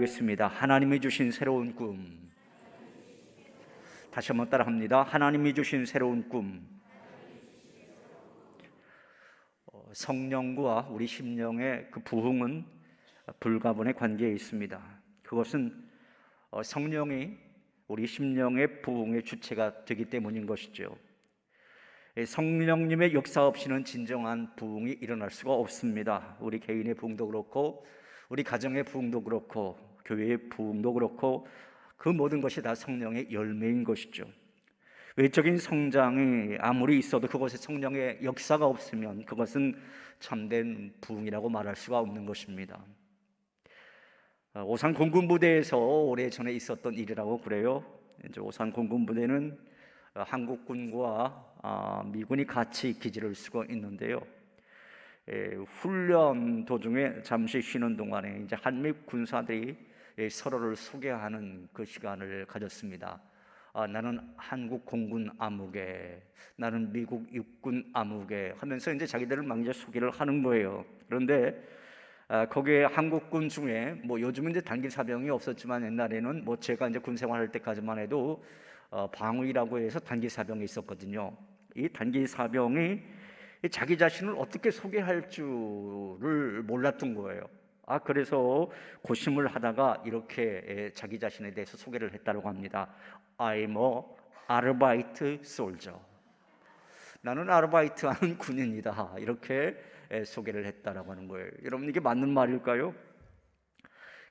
고백하겠습니다. 하나님이 주신 새로운 꿈. 다시 한번 따라합니다. 하나님이 주신 새로운 꿈. 성령과 우리 심령의 그 부흥은 불가분의 관계에 있습니다. 그것은 성령이 우리 심령의 부흥의 주체가 되기 때문인 것이죠. 성령님의 역사 없이는 진정한 부흥이 일어날 수가 없습니다. 우리 개인의 부흥도 그렇고 우리 가정의 부흥도 그렇고 교회의 부흥도 그렇고 그 모든 것이 다 성령의 열매인 것이죠. 외적인 성장이 아무리 있어도 그것에 성령의 역사가 없으면 그것은 참된 부흥이라고 말할 수가 없는 것입니다. 오산 공군부대에서 오래전에 있었던 일이라고 그래요. 이제 오산 공군부대는 한국군과 미군이 같이 기지를 쓰고 있는데요. 훈련 도중에 잠시 쉬는 동안에 이제 한미 군사들이 서로를 소개하는 그 시간을 가졌습니다. 나는 한국 공군 아무개, 나는 미국 육군 아무개 하면서 이제 자기들을 막 이제 소개를 하는 거예요. 그런데 거기에 한국군 중에 뭐 요즘은 이제 단기 사병이 없었지만 옛날에는 뭐 제가 이제 군 생활할 때까지만 해도 방위라고 해서 단기 사병이 있었거든요. 이 단기 사병이 자기 자신을 어떻게 소개할 줄을 몰랐던 거예요. 그래서 고심을 하다가 이렇게 자기 자신에 대해서 소개를 했다고 합니다. I'm a 아르바이트 솔저. 나는 아르바이트하는 군인이다. 이렇게 소개를 했다라고 하는 거예요. 여러분, 이게 맞는 말일까요?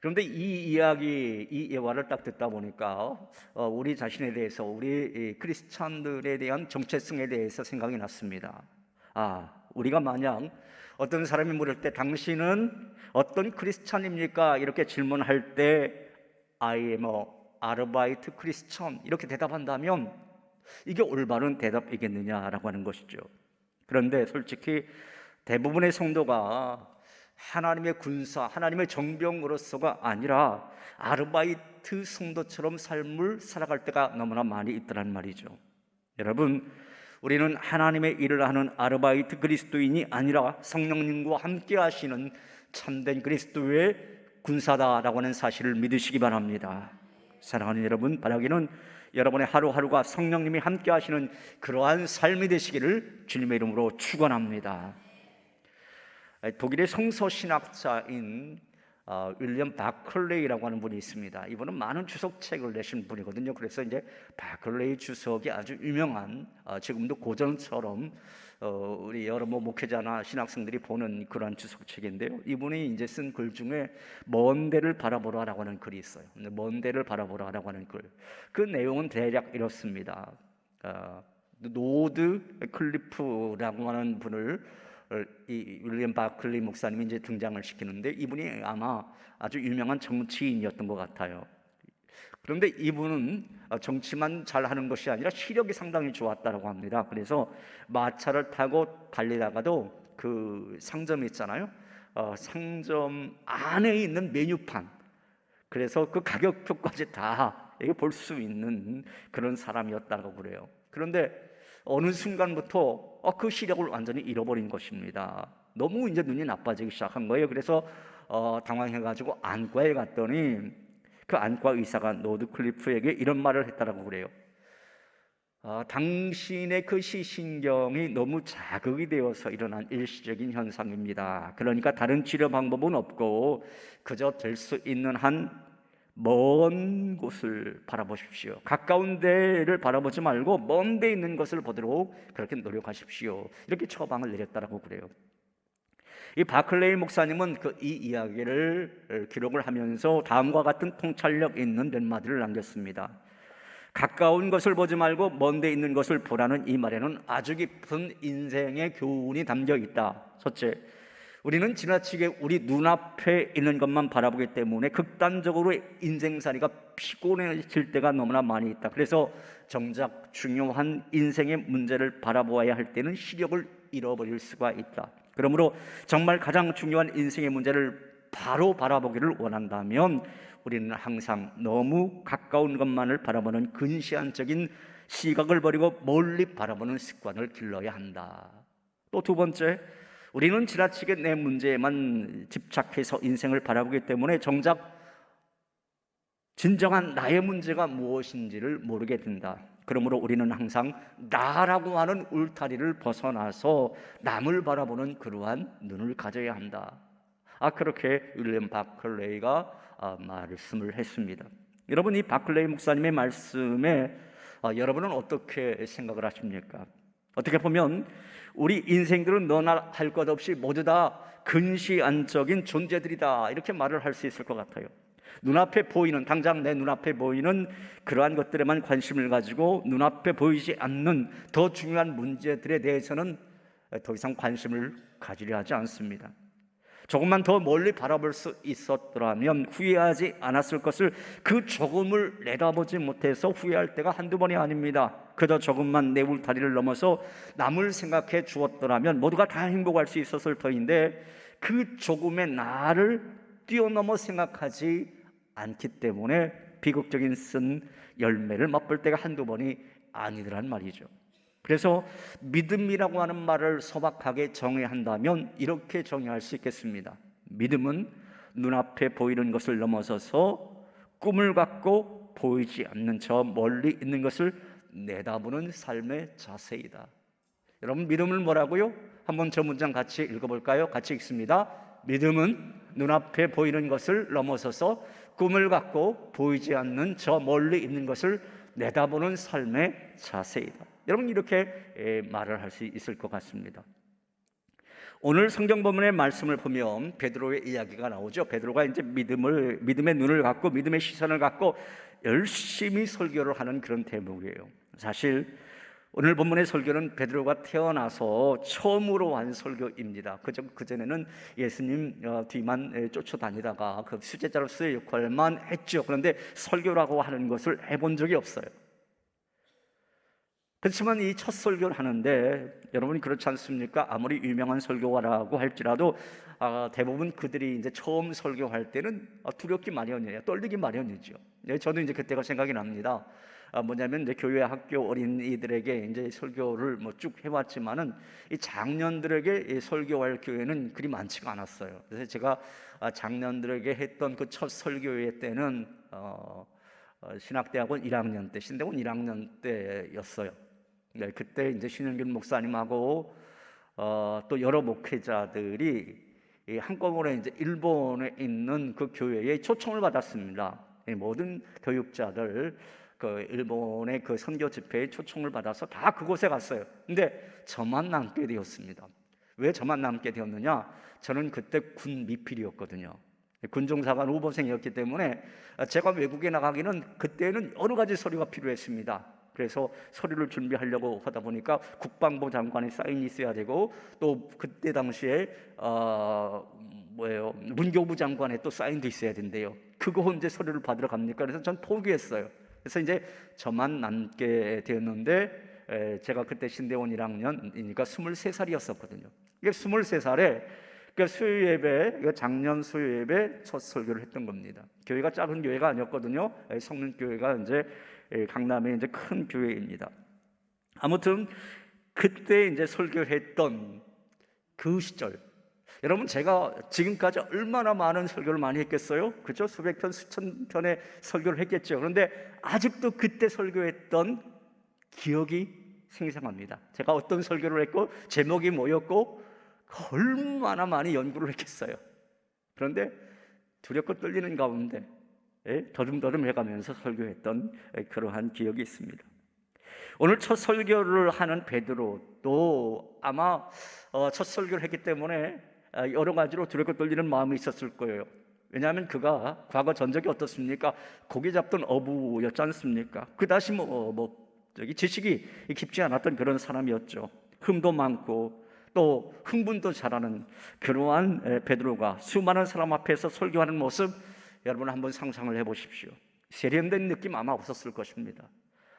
그런데 이 이야기, 이 예화를 딱 듣다 보니까 우리 자신에 대해서, 우리 크리스찬들에 대한 정체성에 대해서 생각이 났습니다. 우리가 만약 어떤 사람이 물을 때 당신은 어떤 크리스찬입니까? 이렇게 질문할 때 I am a 아르바이트 크리스천 이렇게 대답한다면 이게 올바른 대답이겠느냐라고 하는 것이죠. 그런데 솔직히 대부분의 성도가 하나님의 군사, 하나님의 정병으로서가 아니라 아르바이트 성도처럼 삶을 살아갈 때가 너무나 많이 있더란 말이죠. 여러분, 우리는 하나님의 일을 하는 아르바이트 그리스도인이 아니라 성령님과 함께 하시는 참된 그리스도의 군사다라고 하는 사실을 믿으시기 바랍니다. 사랑하는 여러분, 바라기는 여러분의 하루하루가 성령님이 함께 하시는 그러한 삶이 되시기를 주님의 이름으로 축원합니다. 독일의 성서신학자인 윌리엄 바클레이라고 하는 분이 있습니다. 이분은 많은 주석책을 내신 분이거든요. 그래서 이제 바클레이 주석이 아주 유명한, 지금도 고전처럼 우리 여러 목회자나 신학생들이 보는 그러한 주석책인데요. 이분이 이제 쓴 글 중에 먼 데를 바라보라라고 하는 글이 있어요. 먼 데를 바라보라라고 하는 글. 그 내용은 대략 이렇습니다. 노드 클리프라고 하는 분을 이 윌리엄 바클리 목사님이 이제 등장을 시키는데 이분이 아마 아주 유명한 정치인이었던 것 같아요. 그런데 이분은 정치만 잘하는 것이 아니라 시력이 상당히 좋았다고 합니다. 그래서 마차를 타고 달리다가도 그 상점이 있잖아요. 상점 안에 있는 메뉴판, 그래서 그 가격표까지 다 볼 수 있는 그런 사람이었다고 그래요. 그런데 어느 순간부터 그 시력을 완전히 잃어버린 것입니다. 너무 이제 눈이 나빠지기 시작한 거예요. 그래서 당황해가지고 안과에 갔더니 그 안과 의사가 노드 클리프에게 이런 말을 했다라고 그래요. 당신의 그 시신경이 너무 자극이 되어서 일어난 일시적인 현상입니다. 그러니까 다른 치료 방법은 없고 그저 될 수 있는 한 먼 곳을 바라보십시오. 가까운 데를 바라보지 말고 먼 데 있는 것을 보도록 그렇게 노력하십시오. 이렇게 처방을 내렸다라고 그래요. 이 바클레이 목사님은 이 이야기를 기록을 하면서 다음과 같은 통찰력 있는 몇 마디를 남겼습니다. 가까운 것을 보지 말고 먼 데 있는 것을 보라는 이 말에는 아주 깊은 인생의 교훈이 담겨 있다. 첫째, 우리는 지나치게 우리 눈앞에 있는 것만 바라보기 때문에 극단적으로 인생살이가 피곤해질 때가 너무나 많이 있다. 그래서 정작 중요한 인생의 문제를 바라보아야 할 때는 시력을 잃어버릴 수가 있다. 그러므로 정말 가장 중요한 인생의 문제를 바로 바라보기를 원한다면 우리는 항상 너무 가까운 것만을 바라보는 근시안적인 시각을 버리고 멀리 바라보는 습관을 길러야 한다. 또 두 번째, 우리는 지나치게 내 문제에만 집착해서 인생을 바라보기 때문에 정작 진정한 나의 문제가 무엇인지를 모르게 된다. 그러므로 우리는 항상 나라고 하는 울타리를 벗어나서 남을 바라보는 그러한 눈을 가져야 한다. 그렇게 윌리엄 바클레이가 말씀을 했습니다. 여러분, 이 바클레이 목사님의 말씀에 여러분은 어떻게 생각을 하십니까? 어떻게 보면 우리 인생들은 너나 할 것 없이 모두 다 근시안적인 존재들이다, 이렇게 말을 할 수 있을 것 같아요. 눈앞에 보이는, 당장 내 눈앞에 보이는 그러한 것들에만 관심을 가지고 눈앞에 보이지 않는 더 중요한 문제들에 대해서는 더 이상 관심을 가지려 하지 않습니다. 조금만 더 멀리 바라볼 수 있었더라면 후회하지 않았을 것을 그 조금을 내다보지 못해서 후회할 때가 한두 번이 아닙니다. 그저 조금만 내 울타리를 넘어서 남을 생각해 주었더라면 모두가 다 행복할 수 있었을 터인데 그 조금의 나를 뛰어넘어 생각하지 않기 때문에 비극적인 쓴 열매를 맛볼 때가 한두 번이 아니더란 말이죠. 그래서 믿음이라고 하는 말을 소박하게 정의해야 한다면 이렇게 정의할 수 있겠습니다. 믿음은 눈앞에 보이는 것을 넘어서서 꿈을 갖고 보이지 않는 저 멀리 있는 것을 내다보는 삶의 자세이다. 여러분, 믿음을 뭐라고요? 한번 저 문장 같이 읽어볼까요? 같이 읽습니다. 믿음은 눈앞에 보이는 것을 넘어서서 꿈을 갖고 보이지 않는 저 멀리 있는 것을 내다보는 삶의 자세이다. 여러분, 이렇게 말을 할 수 있을 것 같습니다. 오늘 성경 본문의 말씀을 보면 베드로의 이야기가 나오죠. 베드로가 이제 믿음의 눈을 갖고 믿음의 시선을 갖고 열심히 설교를 하는 그런 대목이에요. 사실 오늘 본문의 설교는 베드로가 태어나서 처음으로 한 설교입니다. 그전에는 예수님 뒤만 쫓아다니다가 그 수제자로서의 역할만 했죠. 그런데 설교라고 하는 것을 해본 적이 없어요. 그렇지만 이 첫 설교를 하는데 여러분이 그렇지 않습니까? 아무리 유명한 설교가라고 할지라도 대부분 그들이 이제 처음 설교할 때는 두렵기 마련이에요. 떨리기 마련이죠. 저도 이제 그때가 생각이 납니다. 뭐냐면 이제 교회 학교 어린이들에게 이제 설교를 쭉 해왔지만은 이 장년들에게 설교할 교회는 그리 많지가 않았어요. 그래서 제가 장년들에게 했던 그 첫 설교회 때는 신학대학원 1학년 때, 신대원 1학년 때였어요. 네, 그때 이제 신현균 목사님하고 또 여러 목회자들이 한꺼번에 이제 일본에 있는 그 교회에 초청을 받았습니다. 모든 교육자들 그 일본의 그 선교 집회에 초청을 받아서 다 그곳에 갔어요. 근데 저만 남게 되었습니다. 왜 저만 남게 되었느냐? 저는 그때 군 미필이었거든요. 군종사관 후보생이었기 때문에 제가 외국에 나가기는 그때는 여러 가지 서류가 필요했습니다. 그래서 서류를 준비하려고 하다 보니까 국방부 장관의 사인이 있어야 되고 또 그때 당시에 문교부 장관의 또 사인도 있어야 된대요. 그거 언제 서류를 받으러 갑니까? 그래서 전 포기했어요. 그래서 이제 저만 남게 되었는데 제가 그때 신대원 1학년이니까 23살이었었거든요. 이게 23살에 그 수요예배, 작년 수요예배 첫 설교를 했던 겁니다. 교회가 작은 교회가 아니었거든요. 성능교회가 이제 강남에 이제 큰 교회입니다. 아무튼 그때 이제 설교했던 그 시절, 여러분 제가 지금까지 얼마나 많은 설교를 많이 했겠어요? 그렇죠? 수백 편, 수천 편의 설교를 했겠죠. 그런데 아직도 그때 설교했던 기억이 생생합니다. 제가 어떤 설교를 했고 제목이 뭐였고 얼마나 많이 연구를 했겠어요. 그런데 두렵고 떨리는 가운데 더듬더듬 해가면서 설교했던 그러한 기억이 있습니다. 오늘 첫 설교를 하는 베드로도 아마 첫 설교를 했기 때문에 여러 가지로 두렵고 떨리는 마음이 있었을 거예요. 왜냐하면 그가 과거 전적이 어떻습니까? 고기 잡던 어부였지 않습니까? 그다시 지식이 깊지 않았던 그런 사람이었죠. 흠도 많고 또 흥분도 잘하는 그러한 베드로가 수많은 사람 앞에서 설교하는 모습, 여러분 한번 상상을 해보십시오. 세련된 느낌 아마 없었을 것입니다.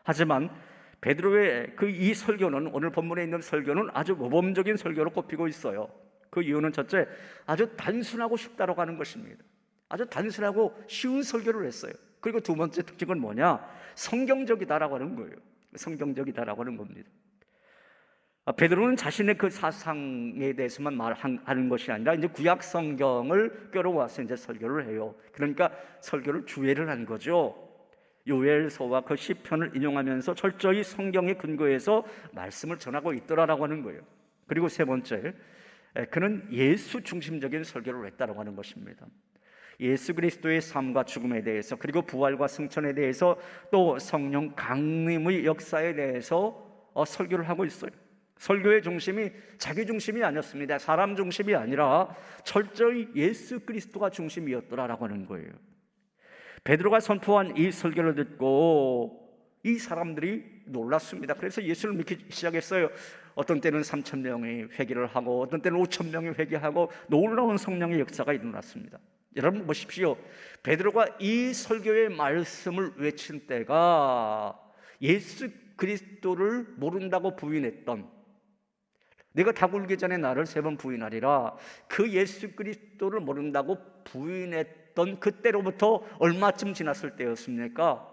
하지만 베드로의 이 설교는, 오늘 본문에 있는 설교는 아주 모범적인 설교로 꼽히고 있어요. 그 이유는 첫째, 아주 단순하고 쉽다라고 하는 것입니다. 아주 단순하고 쉬운 설교를 했어요. 그리고 두 번째 특징은 뭐냐? 성경적이다라고 하는 거예요. 성경적이다라고 하는 겁니다. 베드로는 자신의 그 사상에 대해서만 말하는 것이 아니라 이제 구약 성경을 끌어와서 이제 설교를 해요. 그러니까 설교를 주예를 한 거죠. 요엘서와 그 시편을 인용하면서 철저히 성경에 근거해서 말씀을 전하고 있더라라고 하는 거예요. 그리고 세 번째, 그는 예수 중심적인 설교를 했다라고 하는 것입니다. 예수 그리스도의 삶과 죽음에 대해서, 그리고 부활과 승천에 대해서, 또 성령 강림의 역사에 대해서 설교를 하고 있어요. 설교의 중심이 자기 중심이 아니었습니다. 사람 중심이 아니라 철저히 예수 그리스도가 중심이었더라라고 하는 거예요. 베드로가 선포한 이 설교를 듣고 이 사람들이 놀랐습니다. 그래서 예수를 믿기 시작했어요. 어떤 때는 3,000명이 회개를 하고, 어떤 때는 5,000명이 회개하고, 놀라운 성령의 역사가 일어났습니다. 여러분 보십시오. 베드로가 이 설교의 말씀을 외친 때가 예수 그리스도를 모른다고 부인했던, 내가 다 굴기 전에 나를 3번 부인하리라, 그 예수 그리스도를 모른다고 부인했던 그때로부터 얼마쯤 지났을 때였습니까?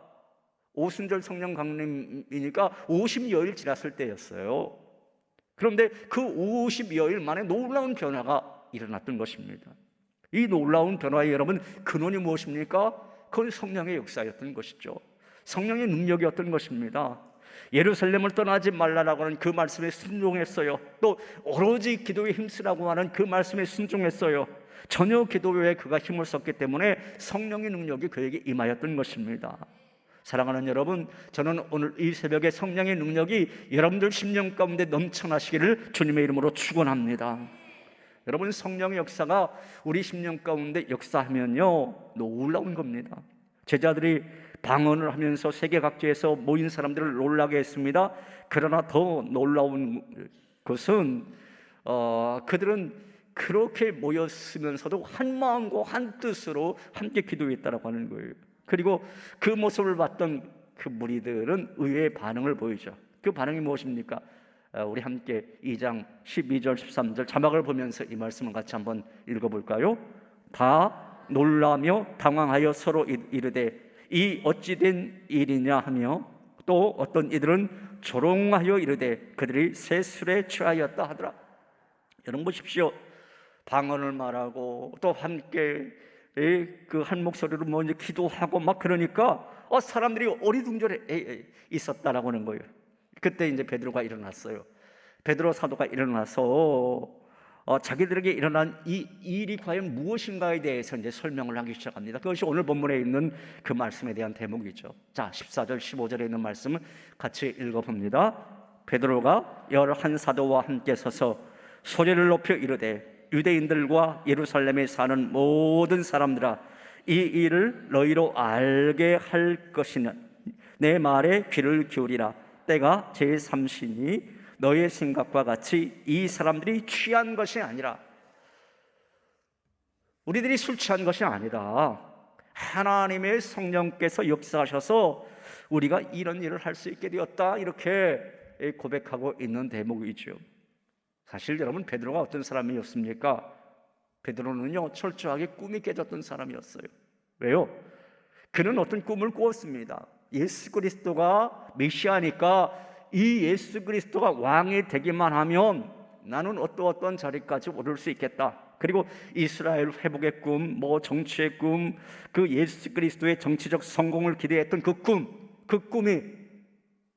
오순절 성령 강림이니까 50여일 지났을 때였어요. 그런데 그 50여일 만에 놀라운 변화가 일어났던 것입니다. 이 놀라운 변화의 여러분 근원이 무엇입니까? 그건 성령의 역사였던 것이죠. 성령의 능력이었던 것입니다. 예루살렘을 떠나지 말라라고 하는 그 말씀에 순종했어요. 또 오로지 기도에 힘쓰라고 하는 그 말씀에 순종했어요. 전혀 기도에 그가 힘을 썼기 때문에 성령의 능력이 그에게 임하였던 것입니다. 사랑하는 여러분, 저는 오늘 이 새벽에 성령의 능력이 여러분들 심령 가운데 넘쳐나시기를 주님의 이름으로 축원합니다. 여러분, 성령의 역사가 우리 심령 가운데 역사하면요 놀라운 겁니다. 제자들이 방언을 하면서 세계 각지에서 모인 사람들을 놀라게 했습니다. 그러나 더 놀라운 것은 그들은 그렇게 모였으면서도 한 마음과 한 뜻으로 함께 기도했다라고 하는 거예요. 그리고 그 모습을 봤던 그 무리들은 의외의 반응을 보이죠. 그 반응이 무엇입니까? 우리 함께 2장 12절 13절 자막을 보면서 이 말씀을 같이 한번 읽어볼까요? 다 놀라며 당황하여 서로 이르되 이 어찌된 일이냐 하며, 또 어떤 이들은 조롱하여 이르되 그들이 새 술에 취하였다 하더라. 여러분 보십시오. 방언을 말하고 또 함께 그 한 목소리로 먼저 기도하고 막 그러니까 사람들이 어리둥절해 있었다라고 하는 거예요. 그때 이제 베드로가 일어났어요. 베드로 사도가 일어나서 자기들에게 일어난 이 일이 과연 무엇인가에 대해서 이제 설명을 하기 시작합니다. 그것이 오늘 본문에 있는 그 말씀에 대한 대목이죠. 자, 14절 15절에 있는 말씀을 같이 읽어봅니다. 베드로가 11사도와 함께 서서 소리를 높여 이르되 유대인들과 예루살렘에 사는 모든 사람들아, 이 일을 너희로 알게 할 것이냐, 내 말에 귀를 기울이라. 때가 제3시니 너의 생각과 같이 이 사람들이 취한 것이 아니라, 우리들이 술 취한 것이 아니다. 하나님의 성령께서 역사하셔서 우리가 이런 일을 할 수 있게 되었다, 이렇게 고백하고 있는 대목이죠. 사실 여러분, 베드로가 어떤 사람이었습니까? 베드로는요 철저하게 꿈이 깨졌던 사람이었어요. 왜요? 그는 어떤 꿈을 꾸었습니다. 예수 그리스도가 메시아니까 이 예수 그리스도가 왕이 되기만 하면 나는 어떤 자리까지 오를 수 있겠다. 그리고 이스라엘 회복의 꿈, 정치의 꿈, 그 예수 그리스도의 정치적 성공을 기대했던 그 꿈이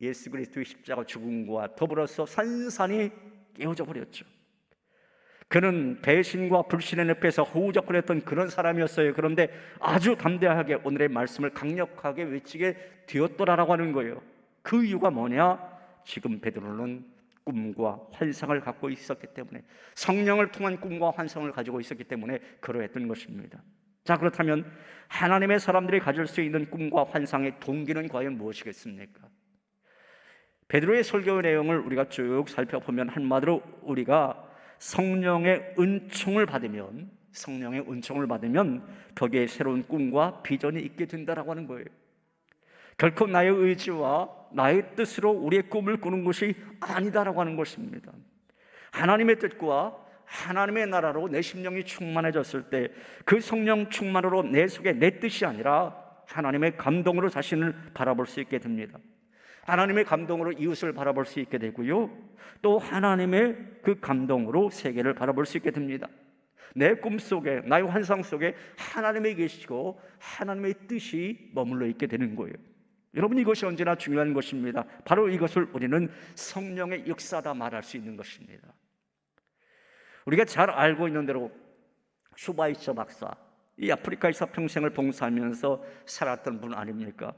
예수 그리스도의 십자가 죽음과 더불어서 산산이 깨어져 버렸죠. 그는 배신과 불신의 늪에서 허우적거렸던 그런 사람이었어요. 그런데 아주 담대하게 오늘의 말씀을 강력하게 외치게 되었더라라고 하는 거예요. 그 이유가 뭐냐? 지금 베드로는 꿈과 환상을 갖고 있었기 때문에, 성령을 통한 꿈과 환상을 가지고 있었기 때문에 그러했던 것입니다. 자, 그렇다면 하나님의 사람들이 가질 수 있는 꿈과 환상의 동기는 과연 무엇이겠습니까? 베드로의 설교 내용을 우리가 쭉 살펴보면 한마디로 우리가 성령의 은총을 받으면 거기에 새로운 꿈과 비전이 있게 된다라고 하는 거예요. 결코 나의 의지와 나의 뜻으로 우리의 꿈을 꾸는 것이 아니다라고 하는 것입니다. 하나님의 뜻과 하나님의 나라로 내 심령이 충만해졌을 때 그 성령 충만으로 내 속에 내 뜻이 아니라 하나님의 감동으로 자신을 바라볼 수 있게 됩니다. 하나님의 감동으로 이웃을 바라볼 수 있게 되고요, 또 하나님의 그 감동으로 세계를 바라볼 수 있게 됩니다. 내 꿈속에, 나의 환상 속에 하나님이 계시고 하나님의 뜻이 머물러 있게 되는 거예요. 여러분, 이것이 언제나 중요한 것입니다. 바로 이것을 우리는 성령의 역사다 말할 수 있는 것입니다. 우리가 잘 알고 있는 대로 슈바이처 박사, 이 아프리카에서 평생을 봉사하면서 살았던 분 아닙니까?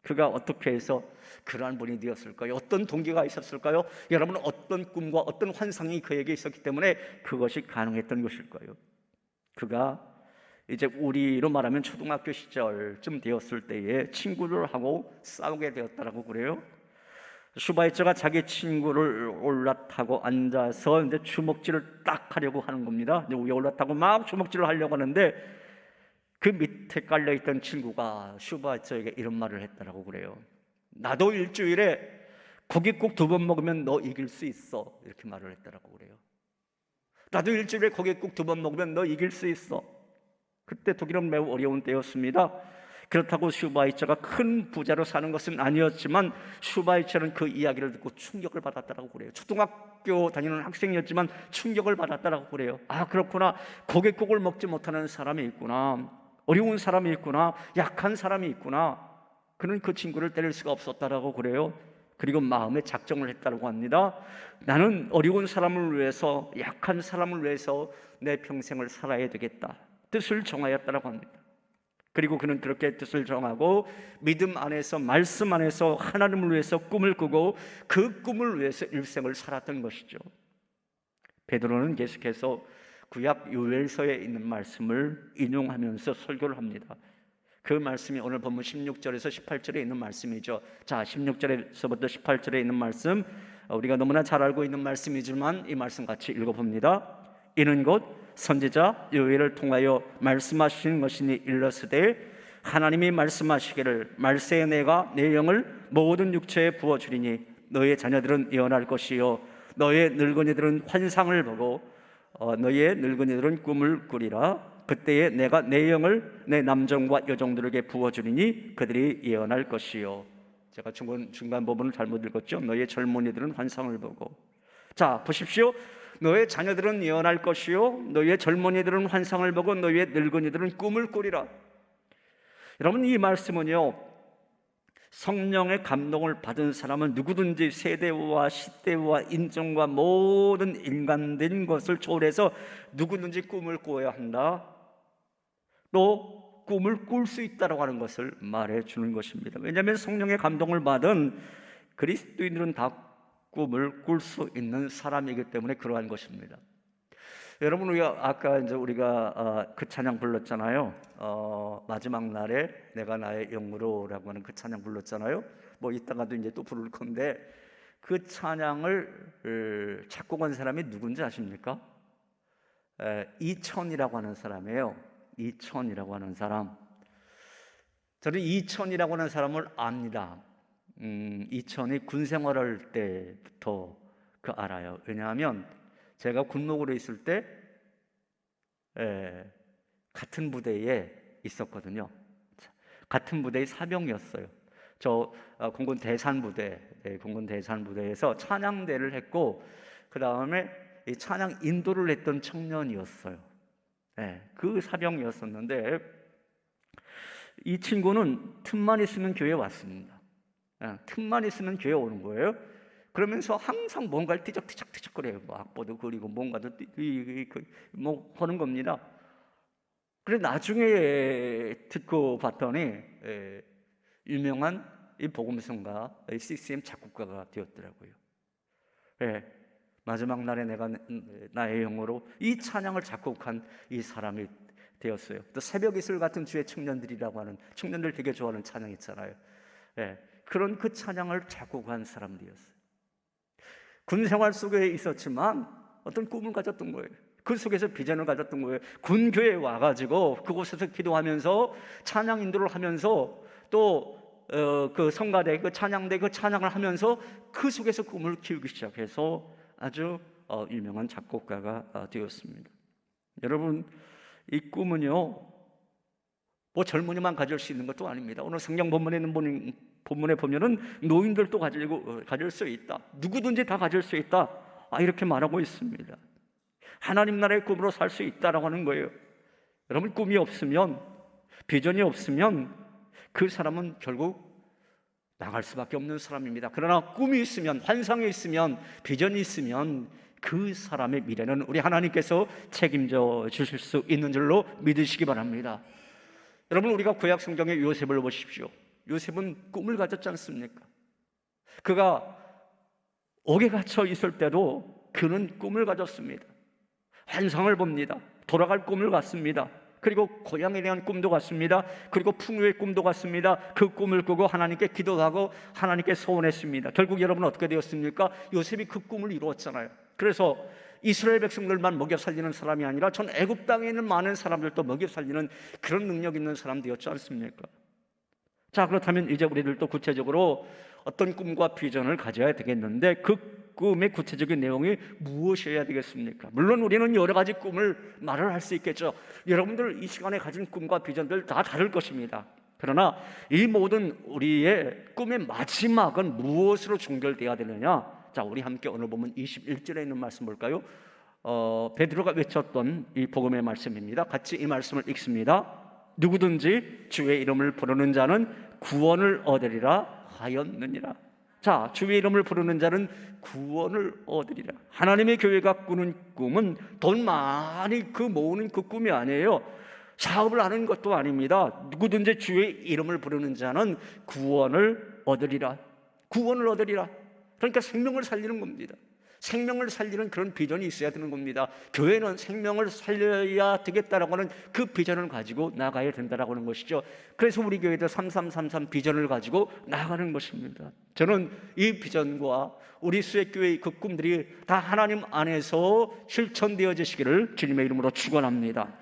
그가 어떻게 해서 그러한 분이 되었을까요? 어떤 동기가 있었을까요? 여러분, 어떤 꿈과 어떤 환상이 그에게 있었기 때문에 그것이 가능했던 것일까요? 그가 이제 우리로 말하면 초등학교 시절쯤 되었을 때에 친구들하고 싸우게 되었다라고 그래요. 슈바이처가 자기 친구를 올라타고 앉아서 이제 주먹질을 딱 하려고 하는 겁니다. 이제 위에 올라타고 막 주먹질을 하려고 하는데 그 밑에 깔려있던 친구가 슈바이처에게 이런 말을 했다라고 그래요. 나도 일주일에 고깃국 2번 먹으면 너 이길 수 있어, 이렇게 말을 했다라고 그래요. 나도 일주일에 고깃국 2번 먹으면 너 이길 수 있어. 그때 독일은 매우 어려운 때였습니다. 그렇다고 슈바이처가 큰 부자로 사는 것은 아니었지만 슈바이처는 그 이야기를 듣고 충격을 받았다라고 그래요. 초등학교 다니는 학생이었지만 충격을 받았다라고 그래요. 아, 그렇구나. 고깃국을 먹지 못하는 사람이 있구나. 어려운 사람이 있구나. 약한 사람이 있구나. 그는 그 친구를 때릴 수가 없었다라고 그래요. 그리고 마음에 작정을 했다고 합니다. 나는 어려운 사람을 위해서, 약한 사람을 위해서 내 평생을 살아야 되겠다. 뜻을 정하였다고 합니다. 그리고 그는 그렇게 뜻을 정하고 믿음 안에서, 말씀 안에서 하나님을 위해서 꿈을 꾸고 그 꿈을 위해서 일생을 살았던 것이죠. 베드로는 계속해서 구약 요엘서에 있는 말씀을 인용하면서 설교를 합니다. 그 말씀이 오늘 본문 16절에서 18절에 있는 말씀이죠. 자, 16절에서부터 18절에 있는 말씀, 우리가 너무나 잘 알고 있는 말씀이지만 이 말씀 같이 읽어봅니다. 이는 곧 선지자 요엘을 통하여 말씀하시는 것이니 일러스되 하나님이 말씀하시기를 말세에 내가 내 영을 모든 육체에 부어주리니 너의 자녀들은 예언할 것이요 너의 늙은이들은 환상을 보고 너의 늙은이들은 꿈을 꾸리라. 그때에 내가 내 영을 내 남종과 여종들에게 부어주리니 그들이 예언할 것이요. 제가 중간 부분을 잘못 읽었죠. 너의 젊은이들은 환상을 보고. 자, 보십시오. 너의 자녀들은 예언할 것이요 너의 젊은이들은 환상을 보고 너의 늙은이들은 꿈을 꾸리라. 여러분, 이 말씀은요, 성령의 감동을 받은 사람은 누구든지 세대와 시대와 인종과 모든 인간된 것을 초월해서 누구든지 꿈을 꾸어야 한다. 또 꿈을 꿀 수 있다고 하는 것을 말해주는 것입니다. 왜냐하면 성령의 감동을 받은 그리스도인들은 다 꿈을 꿀 수 있는 사람이기 때문에 그러한 것입니다. 여러분, 아까 이제 우리가 그 찬양 불렀잖아요. 마지막 날에 내가 나의 영으로라고 하는 그 찬양 불렀잖아요. 뭐 이따가도 이제 또 부를 건데 그 찬양을 작곡한 사람이 누군지 아십니까? 이천이라고 하는 사람이에요. 이천이라고 하는 사람. 저는 이천이라고 하는 사람을 압니다. 이천이 군 생활할 때부터 알아요. 왜냐하면 제가 군목으로 있을 때 같은 부대에 있었거든요. 같은 부대의 사병이었어요. 저 공군 대산부대, 공군 대산부대에서 찬양대를 했고 그 다음에 이 찬양 인도를 했던 청년이었어요. 그 사병이었었는데 이 친구는 틈만 있으면 교회에 왔습니다. 틈만 있으면 교회에 오는 거예요. 그러면서 항상 뭔가를 띠적거려요. 뭐 악보도 그리고 뭔가도 뭐 하는 겁니다. 그래 나중에 듣고 봤더니 유명한 이 복음성가, CCM 작곡가가 되었더라고요. 마지막 날에 내가 나의 영으로 이 찬양을 작곡한 이 사람이 되었어요. 또 새벽 이슬 같은 주의 청년들이라고 하는, 청년들 되게 좋아하는 찬양 있잖아요. 그런 그 찬양을 작곡한 사람들이었어요. 군 생활 속에 있었지만 어떤 꿈을 가졌던 거예요. 그 속에서 비전을 가졌던 거예요. 군교회에 와가지고 그곳에서 기도하면서 찬양 인도를 하면서 또 그 성가대, 그 찬양대, 그 찬양을 하면서 그 속에서 꿈을 키우기 시작해서 아주 유명한 작곡가가 되었습니다. 여러분, 이 꿈은요 뭐 젊은이만 가질 수 있는 것도 아닙니다. 오늘 성경 본문에 보면은 노인들도 가질 수 있다. 누구든지 다 가질 수 있다. 이렇게 말하고 있습니다. 하나님 나라의 꿈으로 살 수 있다라고 하는 거예요. 여러분, 꿈이 없으면, 비전이 없으면 그 사람은 결국 나갈 수밖에 없는 사람입니다. 그러나 꿈이 있으면, 환상이 있으면, 비전이 있으면 그 사람의 미래는 우리 하나님께서 책임져 주실 수 있는 줄로 믿으시기 바랍니다. 여러분, 우리가 구약 성경의 요셉을 보십시오. 요셉은 꿈을 가졌지 않습니까? 그가 옥에 갇혀 있을 때도 그는 꿈을 가졌습니다. 환상을 봅니다. 돌아갈 꿈을 갔습니다. 그리고 고향에 대한 꿈도 같습니다. 그리고 풍요의 꿈도 같습니다. 그 꿈을 꾸고 하나님께 기도하고 하나님께 소원했습니다. 결국 여러분 어떻게 되었습니까? 요셉이 그 꿈을 이루었잖아요. 그래서 이스라엘 백성들만 먹여 살리는 사람이 아니라 전 애굽 땅에 있는 많은 사람들도 먹여 살리는 그런 능력 있는 사람 되었지 않습니까? 자, 그렇다면 이제 우리들도 구체적으로 어떤 꿈과 비전을 가져야 되겠는데 그 꿈의 구체적인 내용이 무엇이어야 되겠습니까? 물론 우리는 여러 가지 꿈을 말을 할 수 있겠죠. 여러분들 이 시간에 가진 꿈과 비전들 다 다를 것입니다. 그러나 이 모든 우리의 꿈의 마지막은 무엇으로 종결되어야 되느냐? 자, 우리 함께 오늘 보면 21절에 있는 말씀 볼까요? 베드로가 외쳤던 이 복음의 말씀입니다. 같이 이 말씀을 읽습니다. 누구든지 주의 이름을 부르는 자는 구원을 얻으리라 하였느니라. 자, 주의 이름을 부르는 자는 구원을 얻으리라. 하나님의 교회가 꾸는 꿈은 돈 많이 모으는 그 꿈이 아니에요. 사업을 하는 것도 아닙니다. 누구든지 주의 이름을 부르는 자는 구원을 얻으리라. 구원을 얻으리라. 그러니까 생명을 살리는 겁니다. 생명을 살리는 그런 비전이 있어야 되는 겁니다. 교회는 생명을 살려야 되겠다라고 하는 그 비전을 가지고 나가야 된다라고 하는 것이죠. 그래서 우리 교회도 3333 비전을 가지고 나가는 것입니다. 저는 이 비전과 우리 수액교회의 그 꿈들이 다 하나님 안에서 실천되어지시기를 주님의 이름으로 축원합니다.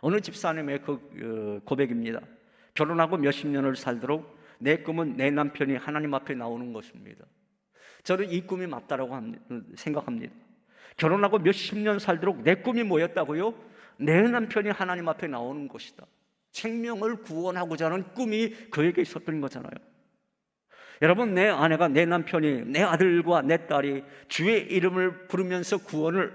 어느 집사님의 그 고백입니다. 결혼하고 몇십 년을 살도록 내 꿈은 내 남편이 하나님 앞에 나오는 것입니다. 저는 이 꿈이 맞다라고 생각합니다. 결혼하고 몇십 년 살도록 내 꿈이 뭐였다고요? 내 남편이 하나님 앞에 나오는 것이다. 생명을 구원하고자 하는 꿈이 그에게 있었던 거잖아요. 여러분, 내 아내가, 내 남편이, 내 아들과 내 딸이 주의 이름을 부르면서 구원을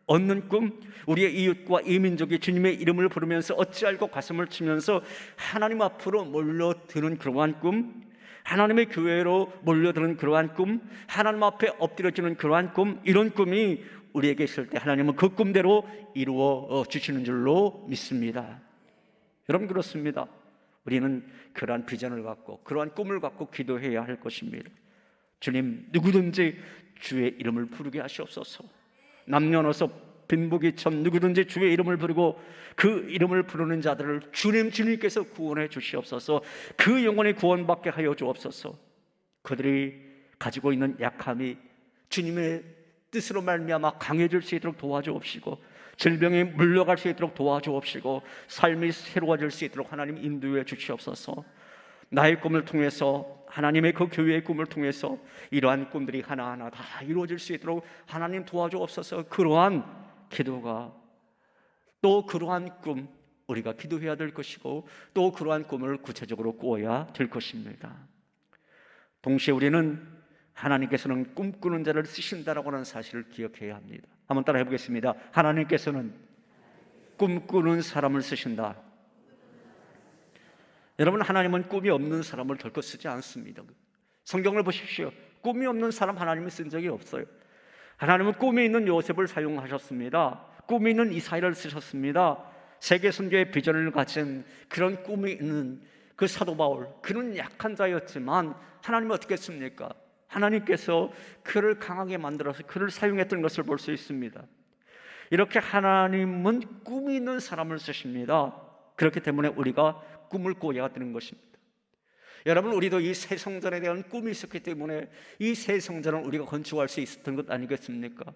얻는 꿈, 우리의 이웃과 이민족이 주님의 이름을 부르면서 어찌알고 가슴을 치면서 하나님 앞으로 몰려드는 그러한 꿈, 하나님의 교회로 몰려드는 그러한 꿈, 하나님 앞에 엎드려지는 그러한 꿈, 이런 꿈이 우리에게 있을 때 하나님은 그 꿈대로 이루어 주시는 줄로 믿습니다. 여러분, 그렇습니다. 우리는 그러한 비전을 갖고 그러한 꿈을 갖고 기도해야 할 것입니다. 주님, 누구든지 주의 이름을 부르게 하시옵소서. 남녀노소 빈부귀천 누구든지 주의 이름을 부르고 그 이름을 부르는 자들을 주님께서 구원해 주시옵소서. 그 영혼이 구원받게 하여 주옵소서. 그들이 가지고 있는 약함이 주님의 뜻으로 말미암아 강해질 수 있도록 도와주옵시고, 질병에 물려갈 수 있도록 도와주옵시고, 삶이 새로워질 수 있도록 하나님 인도해 주시옵소서. 나의 꿈을 통해서, 하나님의 그 교회의 꿈을 통해서 이러한 꿈들이 하나하나 다 이루어질 수 있도록 하나님 도와주옵소서. 그러한 기도가, 또 그러한 꿈 우리가 기도해야 될 것이고, 또 그러한 꿈을 구체적으로 꾸어야 될 것입니다. 동시에 우리는 하나님께서는 꿈꾸는 자를 쓰신다라고 하는 사실을 기억해야 합니다. 한번 따라 해보겠습니다. 하나님께서는 꿈꾸는 사람을 쓰신다. 여러분, 하나님은 꿈이 없는 사람을 결코 쓰지 않습니다. 성경을 보십시오. 꿈이 없는 사람 하나님이 쓴 적이 없어요. 하나님은 꿈이 있는 요셉을 사용하셨습니다. 꿈이 있는 이사야를 쓰셨습니다. 세계 선교의 비전을 가진 그런 꿈이 있는 그 사도 바울, 그는 약한 자였지만 하나님은 어떻게 했습니까? 하나님께서 그를 강하게 만들어서 그를 사용했던 것을 볼 수 있습니다. 이렇게 하나님은 꿈이 있는 사람을 쓰십니다. 그렇기 때문에 우리가 꿈을 꾸어야 되는 것입니다. 여러분, 우리도 이 새 성전에 대한 꿈이 있었기 때문에 이 새 성전을 우리가 건축할 수 있었던 것 아니겠습니까?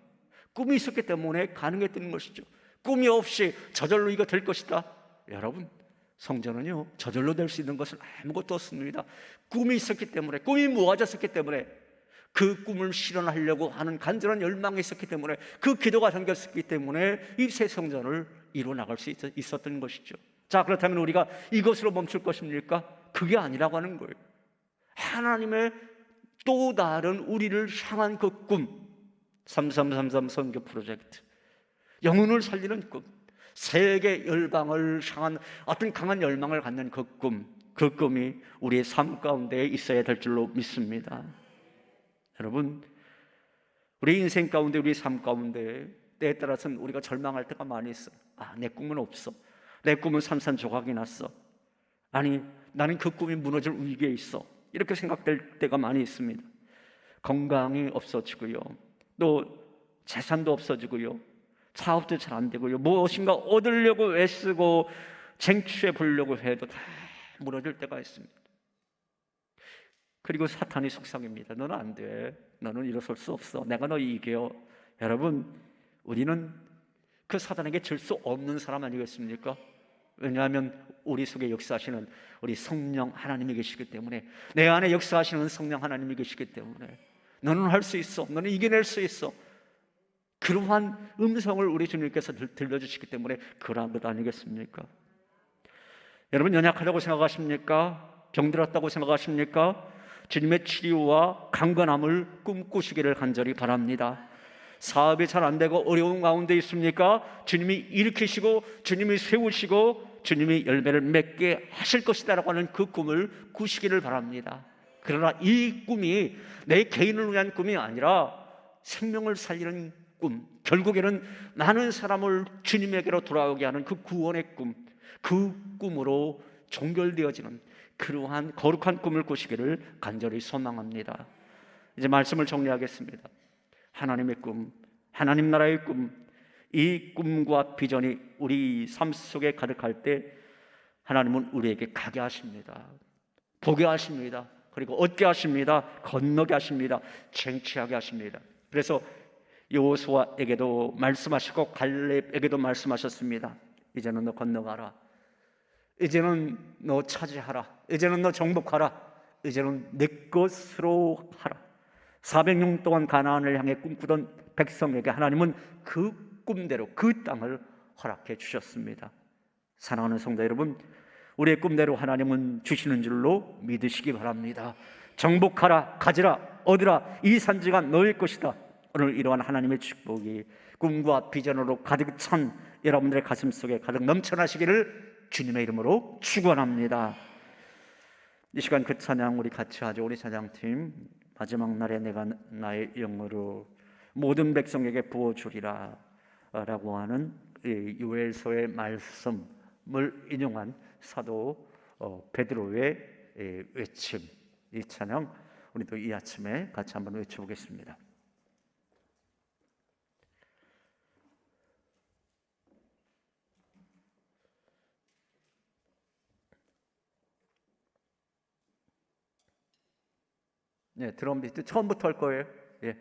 꿈이 있었기 때문에 가능했던 것이죠. 꿈이 없이 저절로 이거 될 것이다. 여러분, 성전은요, 저절로 될 수 있는 것은 아무것도 없습니다. 꿈이 있었기 때문에, 꿈이 모아졌었기 때문에, 그 꿈을 실현하려고 하는 간절한 열망이 있었기 때문에, 그 기도가 담겼었기 때문에 이 새 성전을 이루어 나갈 수 있었던 것이죠. 자, 그렇다면 우리가 이것으로 멈출 것입니까? 그게 아니라고 하는 거예요. 하나님의 또 다른 우리를 향한 그 꿈, 3333 선교 프로젝트, 영혼을 살리는 꿈, 세계 열방을 향한 어떤 강한 열망을 갖는 그 꿈, 그 꿈이 우리의 삶 가운데 있어야 될 줄로 믿습니다. 여러분, 우리 인생 가운데, 우리 삶 가운데 때에 따라서는 우리가 절망할 때가 많이 있어. 내 꿈은 없어. 내 꿈은 산산조각이 났어. 아니, 나는 그 꿈이 무너질 위기에 있어. 이렇게 생각될 때가 많이 있습니다. 건강이 없어지고요, 또 재산도 없어지고요, 사업도 잘 안 되고요, 무엇인가 얻으려고 애쓰고 쟁취해 보려고 해도 다 무너질 때가 있습니다. 그리고 사탄이 속삭입니다. 너는 안 돼. 너는 일어설 수 없어. 내가 너 이겨. 여러분, 우리는 그 사단에게 질 수 없는 사람 아니겠습니까? 왜냐하면 우리 속에 역사하시는 우리 성령 하나님이 계시기 때문에, 내 안에 역사하시는 성령 하나님이 계시기 때문에 너는 할 수 있어. 너는 이겨낼 수 있어. 그러한 음성을 우리 주님께서 들려주시기 때문에 그러한 것 아니겠습니까? 여러분, 연약하다고 생각하십니까? 병들었다고 생각하십니까? 주님의 치료와 강건함을 꿈꾸시기를 간절히 바랍니다. 사업이 잘 안 되고 어려운 가운데 있습니까? 주님이 일으키시고 주님이 세우시고 주님이 열매를 맺게 하실 것이다라고 하는 그 꿈을 꾸시기를 바랍니다. 그러나 이 꿈이 내 개인을 위한 꿈이 아니라 생명을 살리는 꿈, 결국에는 많은 사람을 주님에게로 돌아오게 하는 그 구원의 꿈, 그 꿈으로 종결되어지는 그러한 거룩한 꿈을 꾸시기를 간절히 소망합니다. 이제 말씀을 정리하겠습니다. 하나님의 꿈, 하나님 나라의 꿈, 이 꿈과 비전이 우리 삶 속에 가득할 때 하나님은 우리에게 가게 하십니다. 보게 하십니다. 그리고 얻게 하십니다. 건너게 하십니다. 쟁취하게 하십니다. 그래서 여호수아에게도 말씀하시고 갈렙에게도 말씀하셨습니다. 이제는 너 건너가라. 이제는 너 차지하라. 이제는 너 정복하라. 이제는 내 것으로 하라. 400년 동안 가나안을 향해 꿈꾸던 백성에게 하나님은 그 꿈대로 그 땅을 허락해 주셨습니다. 사랑하는 성도 여러분, 우리의 꿈대로 하나님은 주시는 줄로 믿으시기 바랍니다. 정복하라, 가지라, 얻으라. 이 산지가 너의 것이다. 오늘 이러한 하나님의 축복이 꿈과 비전으로 가득 찬 여러분들의 가슴 속에 가득 넘쳐나시기를 주님의 이름으로 축원합니다. 이 시간 그 찬양 우리 같이 하죠. 우리 찬양팀, 마지막 날에 내가 나의 영으로 모든 백성에게 부어주리라 라고 하는 요엘서의 말씀을 인용한 사도 베드로의 외침, 이 찬양 우리도 이 아침에 같이 한번 외쳐보겠습니다. 네, 드럼 비트 처음부터 할 거예요. 예.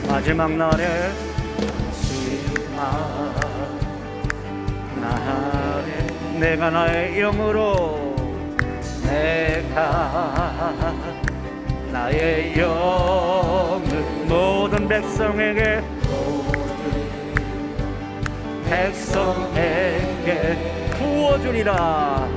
마지막 날에 내가 나의 영으로 내가 나의 영을 모든 백성에게 부어주리라.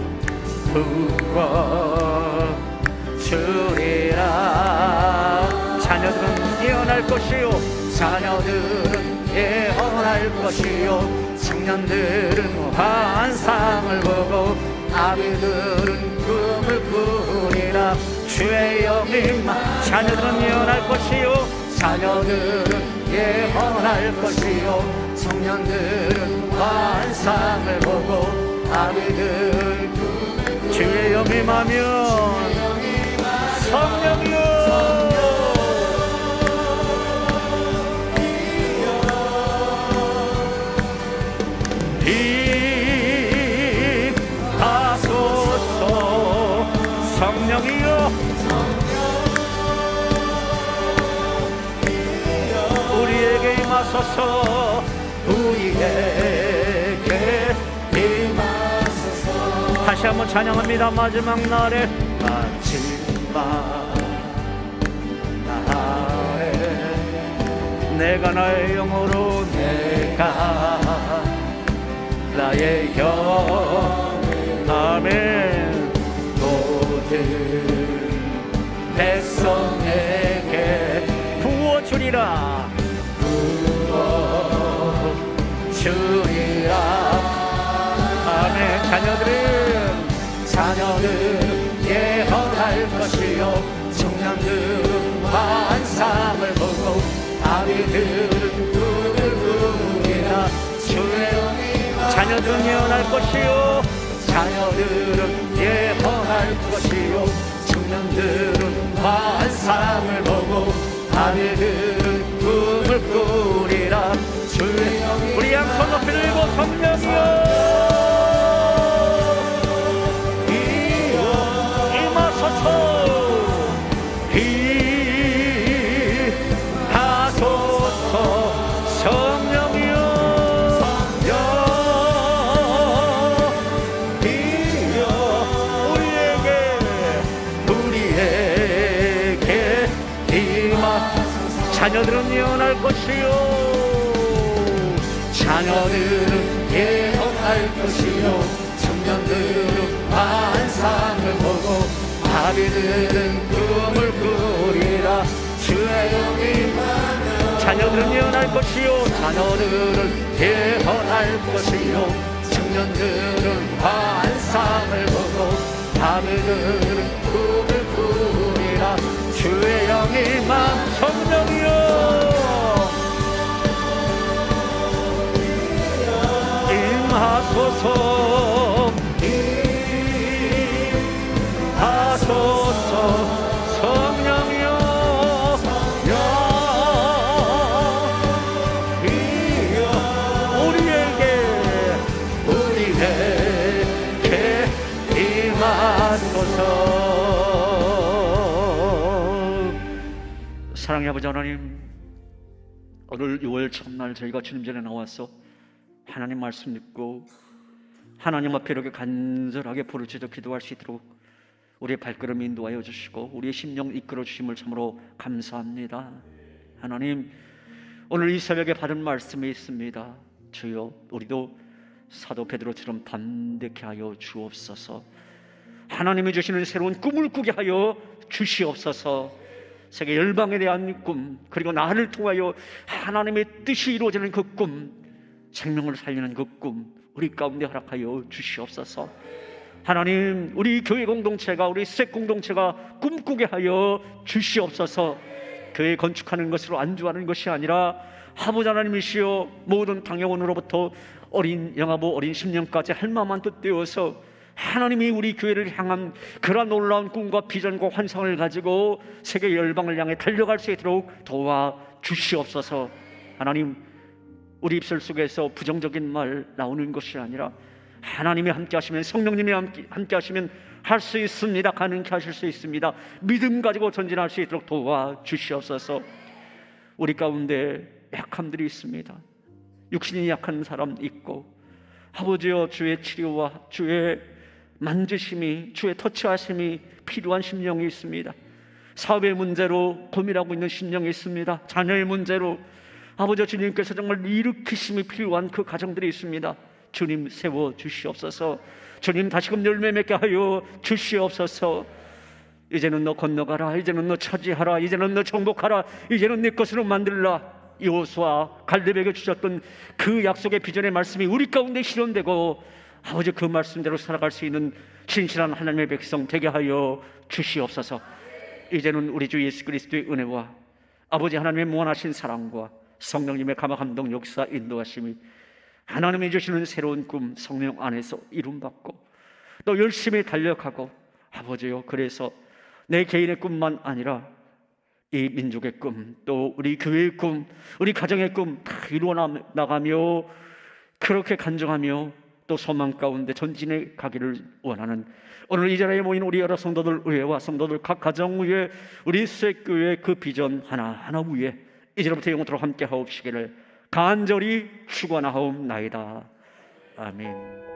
부어주리라. 자녀들은 예언할 것이요, 자녀들은 예언할 것이요, 청년들은 환상을 보고 아비들은 꿈을 꾸리라. 주의 영이 자녀들은 예언할 것이요, 자녀들은 예언할 것이요, 청년들은 환상을 보고 아비들 주의 영이 임하면 성령이여 성령이여 우리에게 임하소서. 우리에게 임하소서. 한번 찬양합니다. 마지막 날에 마지막 날에 내가 나의 영으로 내가 나의 영 아멘 모든 백성에게 부어주리라 부어주리라 아멘 자녀들은 예언할 것이요 청년들은 환상을 보고 아비들은 꿈을 꾸리라 자녀들은 예언할 것이요 자녀들은 예언할 것이요 청년들은 환상을 보고 아비들은 꿈을 꾸리라 주의 영이 우리 양손 높이 들고 성령이여 자녀들은 예언할 것이요 자녀들은 예언할 것이요 청년들은 환상을 보고 아비들은 꿈을 꾸리라 주의 영이 자녀들은 예언할 것이요 자녀들은 예언할 것이요 청년들은 환상을 보고 아비들은 꿈을 꾸리라 주의 영이 성령이여 임하소서 임하소서 성령이여 우리에게 임하소서 사랑의 아버지 하나님 오늘 6월 첫날 저희가 주님 전에 나와서 하나님 말씀 듣고 하나님 앞에 이렇게 간절하게 부르짖어 기도할 수 있도록 우리의 발걸음 인도하여 주시고 우리의 심령 이끌어 주심을 참으로 감사합니다. 하나님 오늘 이 새벽에 받은 말씀이 있습니다. 주여 우리도 사도 베드로처럼 담대케 하여 주옵소서. 하나님이 주시는 새로운 꿈을 꾸게 하여 주시옵소서. 세계 열방에 대한 꿈 그리고 나를 통하여 하나님의 뜻이 이루어지는 그 꿈 생명을 살리는 그 꿈 우리 가운데 허락하여 주시옵소서. 하나님 우리 교회 공동체가 우리 색 공동체가 꿈꾸게 하여 주시옵소서. 교회 건축하는 것으로 안주하는 것이 아니라 아버지 하나님이시여 모든 당영원으로부터 어린 영아부 어린 심령까지 할 만한 뜻되어서 하나님이 우리 교회를 향한 그러한 놀라운 꿈과 비전과 환상을 가지고 세계 열방을 향해 달려갈 수 있도록 도와주시옵소서. 하나님 우리 입술 속에서 부정적인 말 나오는 것이 아니라 하나님이 함께 하시면 성령님이 함께 하시면 할 수 있습니다. 가능케 하실 수 있습니다. 믿음 가지고 전진할 수 있도록 도와주시옵소서. 우리 가운데 약함들이 있습니다. 육신이 약한 사람 있고 아버지여 주의 치료와 주의 만지심이 주의 터치하심이 필요한 심령이 있습니다. 사업의 문제로 고민하고 있는 심령이 있습니다. 자녀의 문제로 아버지 주님께서 정말 일으키심이 필요한 그 가정들이 있습니다. 주님 세워 주시옵소서. 주님 다시금 열매 맺게 하여 주시옵소서. 이제는 너 건너가라. 이제는 너 차지하라. 이제는 너 정복하라. 이제는 네 것으로 만들라. 여호수아 갈렙에게 주셨던 그 약속의 비전의 말씀이 우리 가운데 실현되고 아버지 그 말씀대로 살아갈 수 있는 신실한 하나님의 백성 되게 하여 주시옵소서. 이제는 우리 주 예수 그리스도의 은혜와 아버지 하나님의 무한하신 사랑과 성령님의 감화감동 역사 인도하심이 하나님이 주시는 새로운 꿈 성령 안에서 이룸받고 또 열심히 달려가고 아버지요 그래서 내 개인의 꿈만 아니라 이 민족의 꿈 또 우리 교회의 꿈 우리 가정의 꿈 다 이루어 나가며 그렇게 간증하며 또 소망 가운데 전진해 가기를 원하는 오늘 이 자리에 모인 우리 여러 성도들 위에와 성도들 각 가정 위에 우리 셋교회의 그 비전 하나하나 위에 이제로부터 영원토록 함께 하옵시기를 간절히 축원하옵나이다. 아멘.